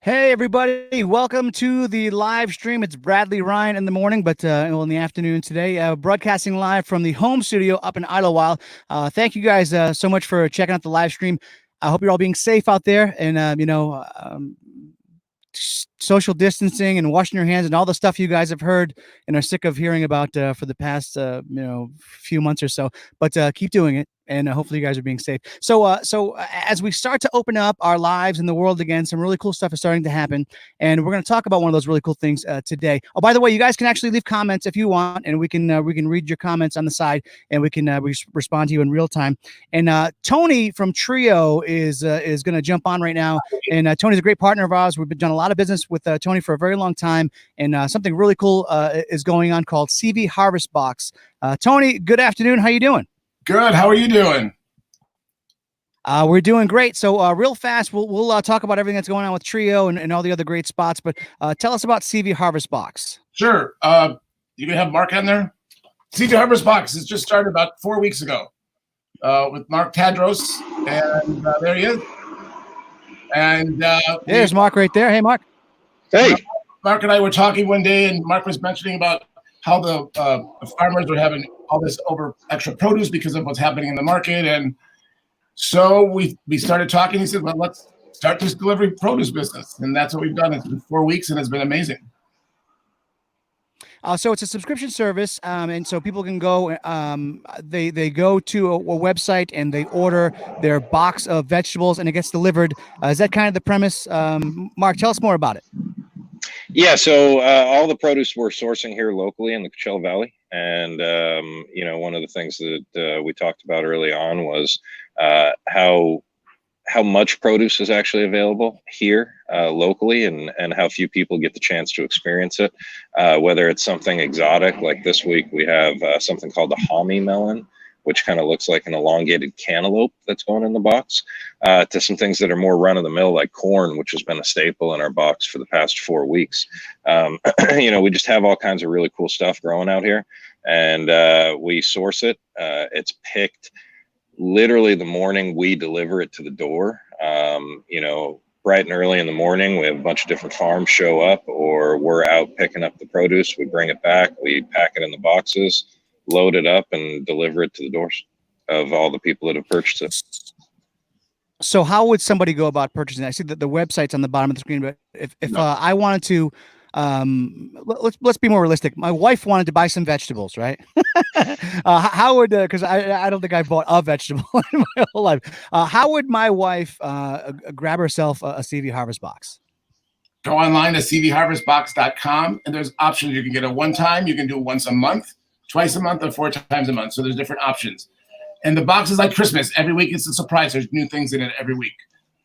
Hey everybody, welcome to the live stream. It's Bradley Ryan in the morning, but in the afternoon today, broadcasting live from the home studio up in Idlewild. Thank you guys so much for checking out the live stream. I hope you're all being safe out there and social distancing and washing your hands and all the stuff you guys have heard and are sick of hearing about for the past few months or so. But keep doing it, and hopefully you guys are being safe. So as we start to open up our lives in the world again, some really cool stuff is starting to happen, and we're going to talk about one of those really cool things today. Oh, by the way, you guys can actually leave comments if you want, and we can read your comments on the side, and we can respond to you in real time. And Tony from Trio is going to jump on right now, and Tony's a great partner of ours. We've done a lot of business with Tony for a very long time, and something really cool is going on called CV Harvest Box. Tony, good afternoon. How you doing? Good. How are you doing? We're doing great. So real fast, we'll talk about everything that's going on with Trio and all the other great spots. But tell us about CV Harvest Box. Sure. You can have Mark on there. CV Harvest Box has just started about 4 weeks ago with Mark Tadros, and there he is. And there's Mark right there. Hey, Mark. Hey. Mark and I were talking one day, and Mark was mentioning about how the farmers were having all this extra produce because of what's happening in the market. And so we started talking. He said, well, let's start this delivery produce business. And that's what we've done. It's been 4 weeks, and it's been amazing. So it's a subscription service, and so people can go. They go to a website and they order their box of vegetables, and it gets delivered. Is that kind of the premise? Mark, tell us more about it. Yeah, so all the produce we're sourcing here locally in the Coachella Valley, and one of the things that we talked about early on was how much produce is actually available here locally, and how few people get the chance to experience it. Whether it's something exotic, like this week we have something called the Hami melon, which kind of looks like an elongated cantaloupe that's going in the box, to some things that are more run-of-the-mill, like corn, which has been a staple in our box for the past 4 weeks. We just have all kinds of really cool stuff growing out here, and we source it. It's picked literally the morning we deliver it to the door. Bright and early in the morning, we have a bunch of different farms show up, or we're out picking up the produce. We bring it back, we pack it in the boxes, load it up, and deliver it to the doors of all the people that have purchased it. So how would somebody go about purchasing it? I see that the website's on the bottom of the screen, but if I wanted to, let's be more realistic. My wife wanted to buy some vegetables, right? How would, because I don't think I've bought a vegetable in my whole life. How would my wife grab herself a CV Harvest Box? Go online to cvharvestbox.com, and there's options. You can get a one-time, you can do once a month, twice a month, or 4 times a month. So there's different options. And the box is like Christmas. Every week it's a surprise. There's new things in it every week.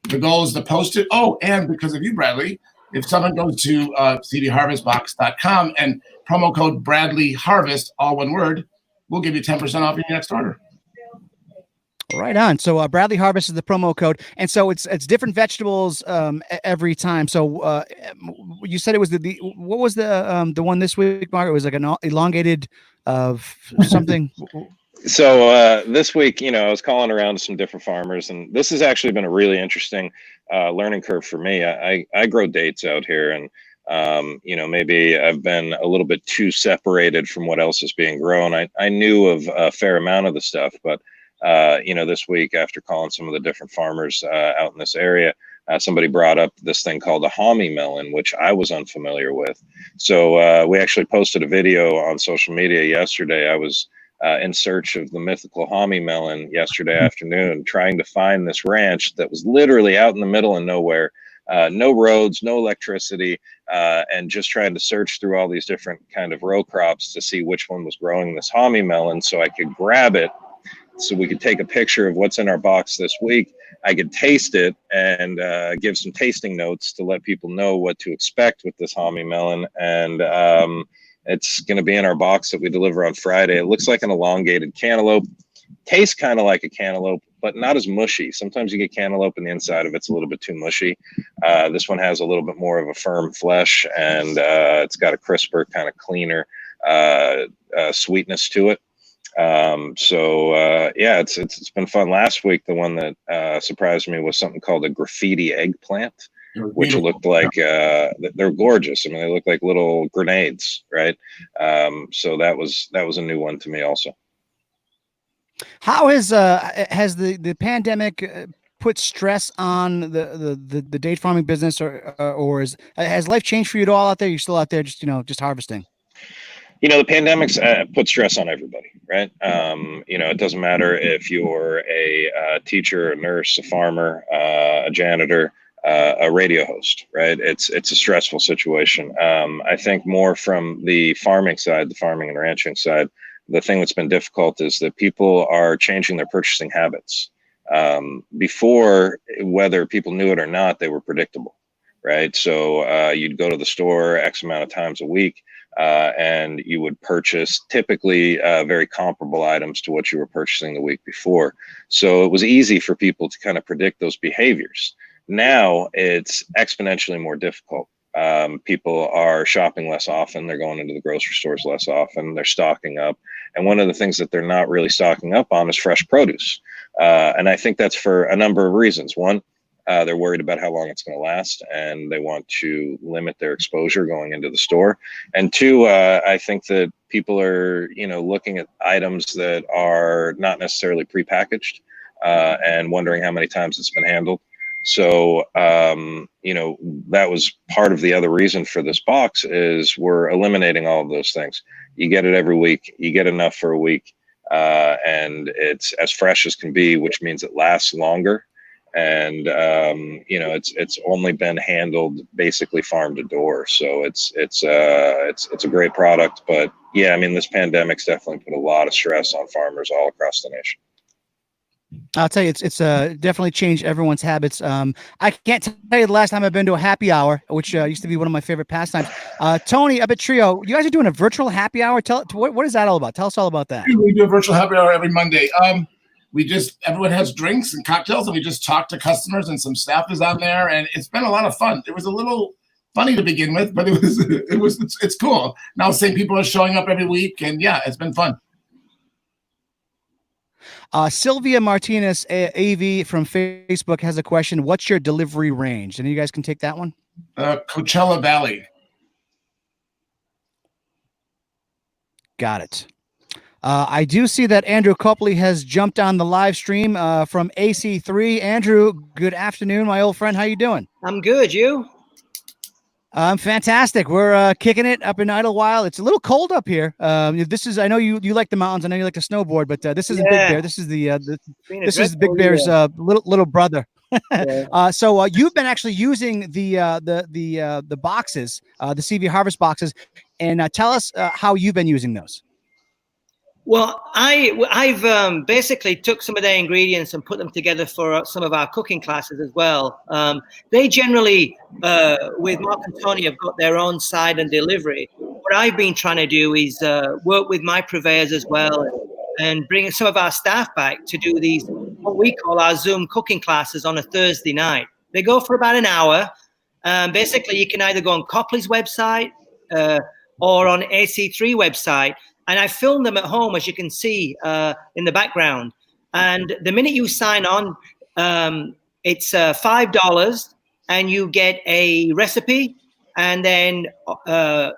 The goal is to post it. Oh, and because of you, Bradley, if someone goes to cvharvestbox.com and promo code Bradley Harvest, all one word, we'll give you 10% off your next order. Right on. So Bradley Harvest is the promo code, and so it's different vegetables every time. So you said it was what was the one this week, Mark? It was like an elongated of something. So this week, I was calling around to some different farmers, and this has actually been a really interesting learning curve for me. I grow dates out here, and maybe I've been a little bit too separated from what else is being grown. I knew of a fair amount of the stuff, but this week, after calling some of the different farmers out in this area, somebody brought up this thing called the Hami melon, which I was unfamiliar with. So we actually posted a video on social media yesterday. I was in search of the mythical Hami melon yesterday afternoon, trying to find this ranch that was literally out in the middle of nowhere, no roads, no electricity, and just trying to search through all these different kind of row crops to see which one was growing this Hami melon so I could grab it, so we could take a picture of what's in our box this week. I could taste it and give some tasting notes to let people know what to expect with this Hami melon. And it's going to be in our box that we deliver on Friday. It looks like an elongated cantaloupe, tastes kind of like a cantaloupe, but not as mushy. Sometimes you get cantaloupe and the inside of it's a little bit too mushy. This one has a little bit more of a firm flesh, and it's got a crisper, kind of cleaner sweetness to it. It's been fun. Last week, the one that surprised me was something called a graffiti eggplant. It was which beautiful. looked like they're gorgeous. I mean, they look like little grenades, right? So that was a new one to me also. How has the pandemic put stress on the date farming business, or has life changed for you at all out there? You're still out there, just harvesting. You know, the pandemic's put stress on everybody, right? You know, it doesn't matter if you're a teacher, a nurse, a farmer, a janitor, a radio host, right? It's a stressful situation. I think more from the farming side, the farming and ranching side, the thing that's been difficult is that people are changing their purchasing habits. Before, whether people knew it or not, they were predictable, right? So you'd go to the store X amount of times a week. And you would purchase typically very comparable items to what you were purchasing the week before. So it was easy for people to kind of predict those behaviors. Now it's exponentially more difficult. People are shopping less often. They're going into the grocery stores less often. They're stocking up. And one of the things that they're not really stocking up on is fresh produce. And I think that's for a number of reasons. One, they're worried about how long it's going to last, and they want to limit their exposure going into the store. And two, I think that people are, looking at items that are not necessarily prepackaged and wondering how many times it's been handled. So, that was part of the other reason for this box is we're eliminating all of those things. You get it every week. You get enough for a week, and it's as fresh as can be, which means it lasts longer. And it's only been handled basically farm to door, so it's a great product. But yeah, I mean, this pandemic's definitely put a lot of stress on farmers all across the nation. I'll tell you, it's definitely changed everyone's habits. I can't tell you the last time I've been to a happy hour, which used to be one of my favorite pastimes. Tony up at Trio, you guys are doing a virtual happy hour. What is that all about? Tell us all about that. We do a virtual happy hour every Monday. Everyone has drinks and cocktails, and we just talk to customers, and some staff is on there, and it's been a lot of fun. It was a little funny to begin with, but it's cool. Now the same people are showing up every week, and yeah, it's been fun. Sylvia Martinez AV from Facebook has a question. What's your delivery range? And you guys can take that one. Coachella Valley. Got it. I do see that Andrew Copley has jumped on the live stream from AC3. Andrew, good afternoon, my old friend. How you doing? I'm good. You? I'm fantastic. We're kicking it up in Idlewild. It's a little cold up here. I know you like the mountains. I know you like to snowboard, but this isn't Big Bear. This is this is Big Bear's little brother. Yeah. So you've been actually using the boxes, the CV Harvest boxes, and tell us how you've been using those. Well, I've basically took some of their ingredients and put them together for some of our cooking classes as well. They generally, with Mark and Tony, have got their own side and delivery. What I've been trying to do is work with my purveyors as well and bring some of our staff back to do these, what we call our Zoom cooking classes on a Thursday night. They go for about an hour. Basically, you can either go on Copley's website or on AC3 website. And I film them at home, as you can see in the background. And the minute you sign on, it's $5, and you get a recipe. And then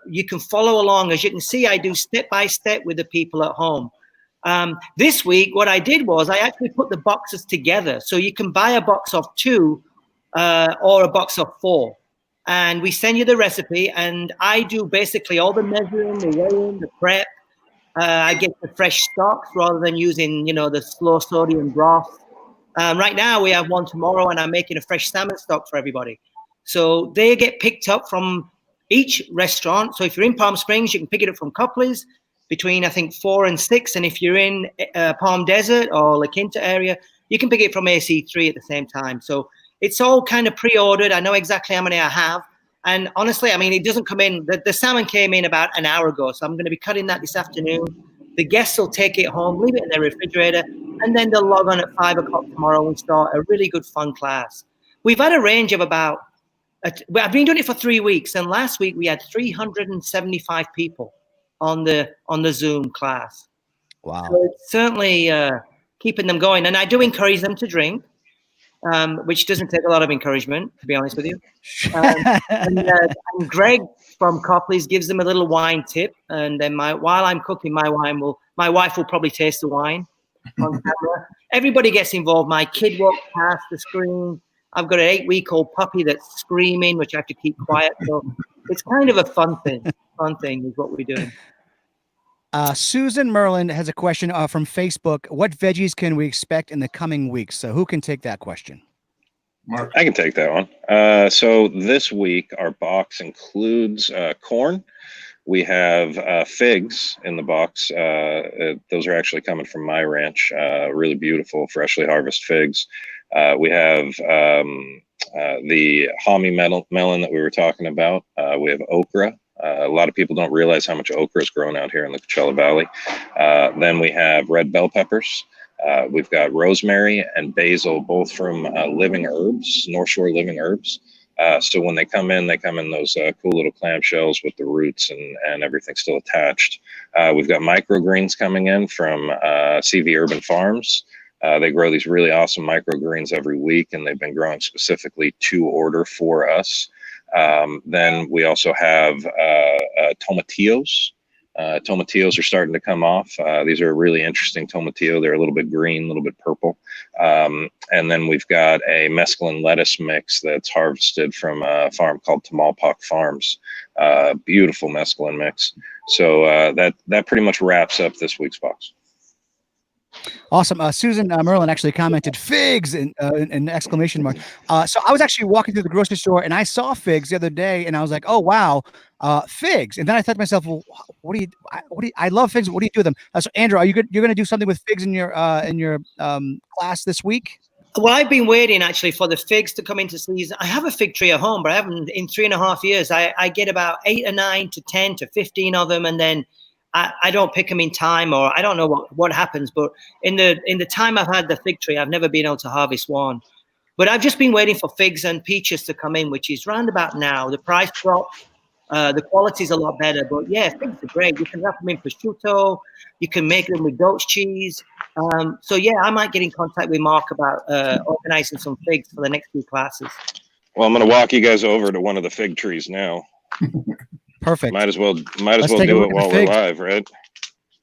you can follow along. As you can see, I do step by step with the people at home. This week, what I did was I actually put the boxes together. So you can buy a box of 2 or a box of 4. And we send you the recipe. And I do basically all the measuring, the weighing, the prep. I get the fresh stocks rather than using, the slow sodium broth. Right now we have one tomorrow, and I'm making a fresh salmon stock for everybody. So they get picked up from each restaurant. So if you're in Palm Springs, you can pick it up from Copley's between, I think, 4 and 6. And if you're in Palm Desert or La Quinta area, you can pick it from AC3 at the same time. So it's all kind of pre-ordered. I know exactly how many I have. And honestly, I mean, it doesn't come in. The salmon came in about an hour ago, so I'm going to be cutting that this afternoon. The guests will take it home, leave it in their refrigerator, and then they'll log on at 5 o'clock tomorrow and start a really good, fun class. We've had a range of I've been doing it for 3 weeks, and last week we had 375 people on the Zoom class. Wow. So it's certainly keeping them going. And I do encourage them to drink. which doesn't take a lot of encouragement, to be honest with you. And Greg from Copley's gives them a little wine tip, and then while I'm cooking, my wife will probably taste the wine on camera. Everybody gets involved. My kid walks past the screen. I've got an 8-week-old puppy that's screaming, which I have to keep quiet. So it's kind of a fun thing. Fun thing is what we're doing. Susan Merlin has a question from Facebook. What veggies can we expect in the coming weeks? So who can take that question? Mark. I can take that one. So this week, our box includes corn. We have figs in the box. Those are actually coming from my ranch. Really beautiful, freshly harvested figs. We have the Hami melon that we were talking about. We have okra. A lot of people don't realize how much okra is grown out here in the Coachella Valley. Then we have red bell peppers. We've got rosemary and basil, both from Living Herbs, North Shore Living Herbs. So when they come in those cool little clamshells with the roots and everything still attached. We've got microgreens coming in from CV Urban Farms. They grow these really awesome microgreens every week, and they've been growing specifically to order for us. Then we also have tomatillos. Tomatillos are starting to come off. These are a really interesting tomatillo. They're a little bit green, a little bit purple. And then we've got a mesclun lettuce mix that's harvested from a farm called Tamalpok Farms. Beautiful mesclun mix. So that pretty much wraps up this week's box. Awesome. Susan Merlin actually commented figs in exclamation mark. So I was actually walking through the grocery store and I saw figs the other day and I was like, oh, wow, figs. And then I thought to myself, well, I love figs. What do you do with them? So Andrew, are you good? You're going to do something with figs in your class this week? Well, I've been waiting actually for the figs to come into season. I have a fig tree at home, but I haven't in 3.5 years. I get about 8 or 9 to 10 to 15 of them. And then I don't pick them in time, or I don't know what happens. But in the time I've had the fig tree, I've never been able to harvest one. But I've just been waiting for figs and peaches to come in, which is round about now. The price dropped. The quality is a lot better. But yeah, figs are great. You can wrap them in prosciutto. You can make them with goat's cheese. So yeah, I might get in contact with Mark about organizing some figs for the next few classes. Well, I'm going to walk you guys over to one of the fig trees now. Perfect. Might as well do it while we're live, right?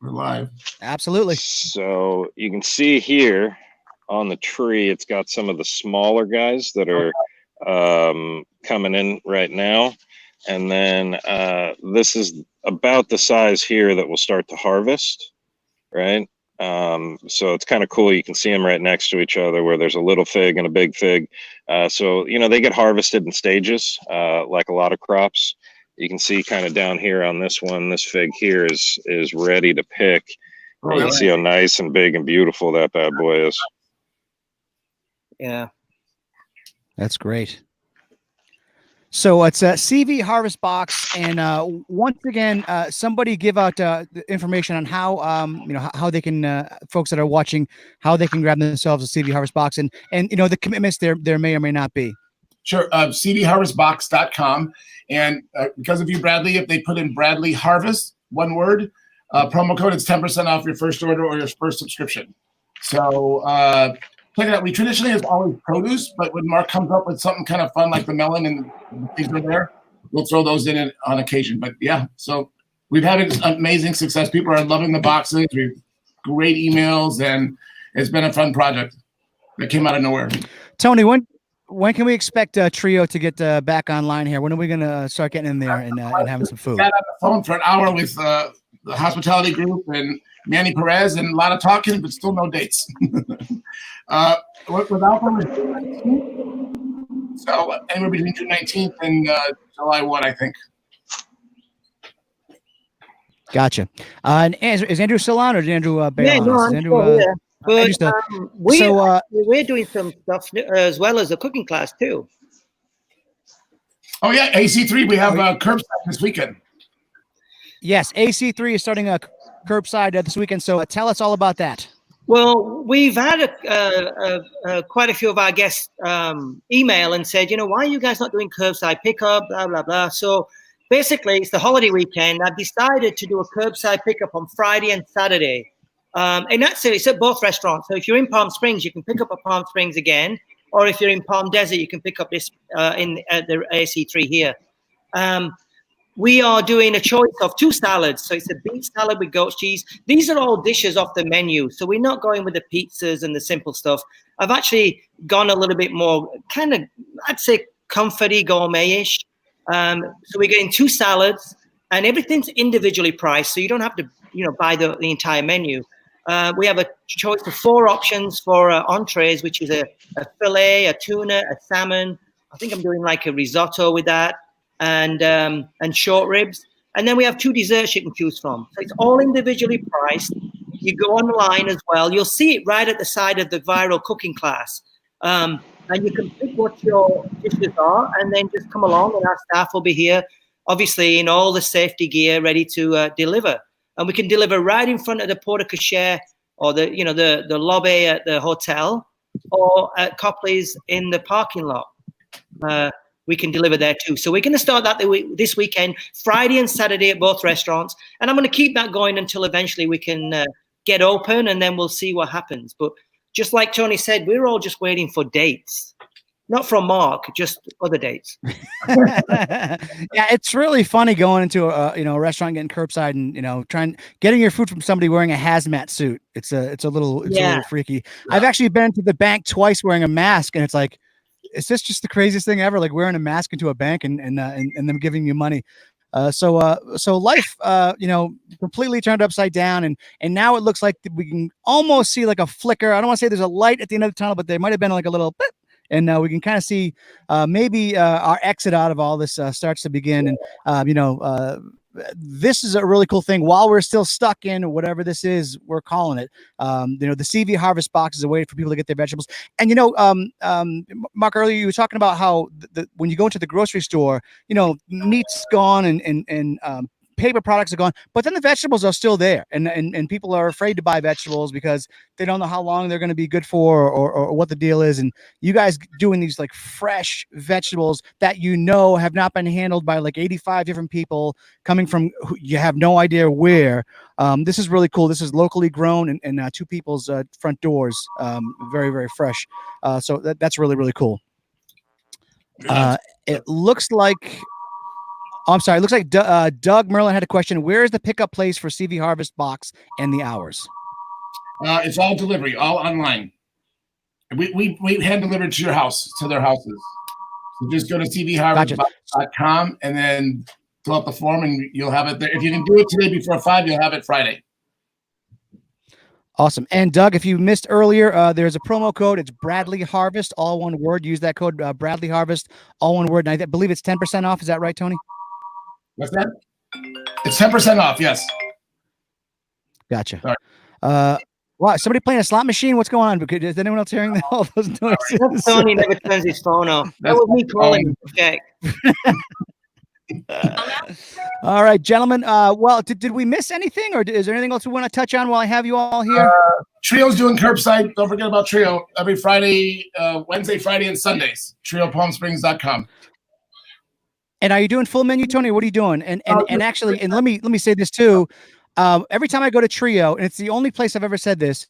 We're live. Absolutely. So you can see here on the tree, it's got some of the smaller guys that are coming in right now. And then this is about the size here that we'll start to harvest, right? So it's kind of cool. You can see them right next to each other where there's a little fig and a big fig. So, they get harvested in stages, like a lot of crops. You can see kind of down here on this one, this fig here is ready to pick. You can see how nice and big and beautiful that bad boy is. Yeah. That's great. So it's a CV Harvest Box, and once again, somebody give out the information on how how they can folks that are watching, how they can grab themselves a CV Harvest Box, and the commitments there may or may not be. Sure. CVHarvestBox.com. And because of you, Bradley, if they put in Bradley Harvest, one word, promo code, it's 10% off your first order or your first subscription. So check it out. We traditionally have always produce, but when Mark comes up with something kind of fun like the melon and the things are there, we'll throw those in on occasion. But yeah, so we've had amazing success. People are loving the boxes. We've great emails, and it's been a fun project that came out of nowhere. Tony, when can we expect Trio to get back online here? When are we going to start getting in there and having some food? Got on the phone for an hour with the hospitality group and Manny Perez, and a lot of talking, but still no dates. Without them, so anywhere between June 19th and July 1, I think. Gotcha. And is Andrew still on, or did Andrew bail? Yeah, no, I'm Andrew, yeah. But we're doing some stuff as well as a cooking class too. Oh yeah, AC3. We have curbside this weekend. Yes, AC3 is starting a curbside this weekend. So tell us all about that. Well, we've had quite a few of our guests email and said, why are you guys not doing curbside pickup? Blah blah blah. So basically, it's the holiday weekend. I've decided to do a curbside pickup on Friday and Saturday. And that's it's at both restaurants. So if you're in Palm Springs, you can pick up at Palm Springs again. or if you're in Palm Desert, you can pick up this at the AC3 here. We are doing a choice of 2 salads. So it's a beet salad with goat's cheese. These are all dishes off the menu. So we're not going with the pizzas and the simple stuff. I've actually gone a little bit more kind of, I'd say, comforty, gourmet-ish. So we're getting 2 salads, and everything's individually priced. So you don't have to, buy the entire menu. We have a choice of 4 options for entrees, which is a filet, a tuna, a salmon. I think I'm doing like a risotto with that. And short ribs, and then we have 2 desserts you can choose from. So it's all individually priced. You go online as well. You'll see it right at the side of the viral cooking class, and you can pick what your dishes are, and then just come along, and our staff will be here, obviously in all the safety gear, ready to deliver. And we can deliver right in front of the porte cochere or the lobby at the hotel, or at Copley's in the parking lot. We can deliver there too. So we're going to start that this weekend, Friday and Saturday at both restaurants. And I'm going to keep that going until eventually we can get open, and then we'll see what happens. But just like Tony said, we're all just waiting for dates. Not from Mark, just other dates. Yeah, it's really funny going into a restaurant, getting curbside, and getting your food from somebody wearing a hazmat suit. It's a little freaky. Yeah. I've actually been to the bank twice wearing a mask, and it's like, is this just the craziest thing ever? Like wearing a mask into a bank and them giving you money. So life, completely turned upside down. And now it looks like we can almost see like a flicker. I don't want to say there's a light at the end of the tunnel, but there might've been like a little bit. And we can kind of see maybe our exit out of all this starts to begin. And, this is a really cool thing. While we're still stuck in whatever this is, we're calling it. The CV Harvest Box is a way for people to get their vegetables. And Mark, earlier you were talking about how when you go into the grocery store, meat's gone and paper products are gone, but then the vegetables are still there, and people are afraid to buy vegetables because they don't know how long they're going to be good for or what the deal is. And you guys doing these like fresh vegetables that have not been handled by like 85 different people coming from you have no idea where. This is really cool. This is locally grown and 2 people's front doors. Very, very fresh. So that's really, really cool. It looks like I'm sorry. It looks like Doug Merlin had a question. Where is the pickup place for CV Harvest Box and the hours? It's all delivery, all online. We hand delivered to your house, to their houses. So just go to cvharvestbox.com and then fill out the form, and you'll have it there. If you can do it today before 5, you'll have it Friday. Awesome. And Doug, if you missed earlier, there's a promo code. It's Bradley Harvest, all one word. Use that code, Bradley Harvest, all one word. And I believe it's 10% off. Is that right, Tony? What's that? It's 10% off. Yes. Gotcha. Wow, somebody playing a slot machine? What's going on? Is anyone else hearing all those noises? Tony never turns his phone off. That was me calling. Okay. All right, gentlemen. Well, did we miss anything, or is there anything else we want to touch on while I have you all here? Trio's doing curbside. Don't forget about Trio every Friday, Wednesday, Friday, and Sundays. TrioPalmSprings.com. And are you doing full menu, Tony? What are you doing? And actually, and let me say this too. Every time I go to Trio, and it's the only place I've ever said this,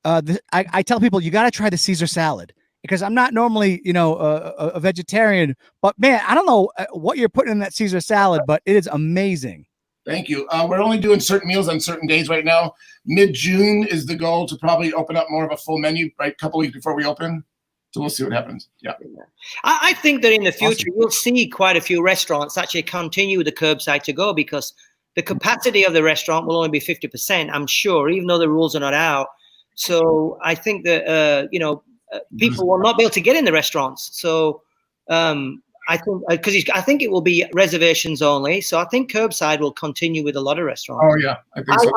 I tell people you got to try the Caesar salad, because I'm not normally, a vegetarian, but man, I don't know what you're putting in that Caesar salad, but it is amazing. Thank you. We're only doing certain meals on certain days right now. Mid-June is the goal to probably open up more of a full menu, right? A couple weeks before we open. So we'll see what happens. Yeah. I think that in the future, You'll see quite a few restaurants actually continue the curbside to go, because the capacity of the restaurant will only be 50%, I'm sure, even though the rules are not out. So I think that, people will not be able to get in the restaurants. So I think it will be reservations only. So I think curbside will continue with a lot of restaurants. Oh, yeah. I think so.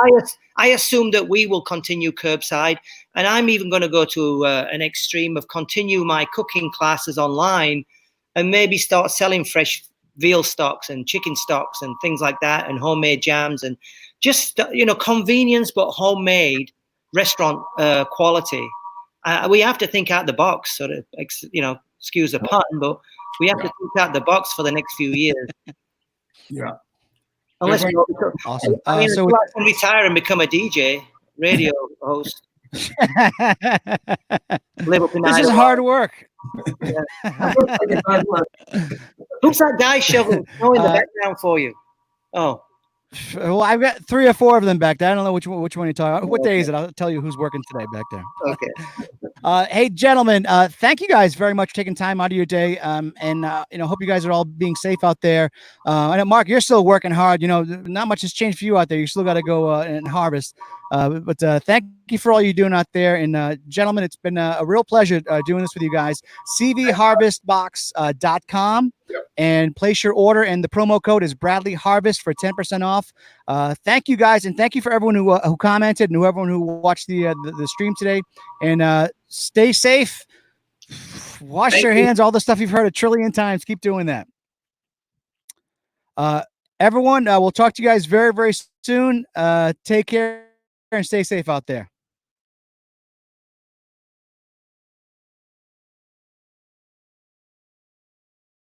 I assume that we will continue curbside, and I'm even going to go to an extreme of continue my cooking classes online and maybe start selling fresh veal stocks and chicken stocks and things like that, and homemade jams, and just, convenience, but homemade restaurant quality. We have to think out the box, sort of, excuse the pun, but we have to think out the box for the next few years. Yeah. Unless awesome. I can retire and become a DJ, radio host. Live up in This is Idaho. hard work. It's hard work. Who's that guy shoveling snow in the background for you? Oh, Well, I've got 3 or 4 of them back there. I don't know which one you're talking about. What day is it? I'll tell you who's working today back there. okay. Hey, gentlemen, thank you guys very much for taking time out of your day. And hope you guys are all being safe out there. I know, Mark, you're still working hard. Not much has changed for you out there. You still got to go and harvest. But thank you for all you're doing out there. And gentlemen, it's been a real pleasure doing this with you guys. cvharvestbox.com. Yep. And place your order, and the promo code is Bradley Harvest for 10% off. Thank you guys, and thank you for everyone who commented and everyone who watched the stream today. And stay safe. Wash your hands. All the stuff you've heard a trillion times. Keep doing that. Everyone, we'll talk to you guys very, very soon. Take care and stay safe out there.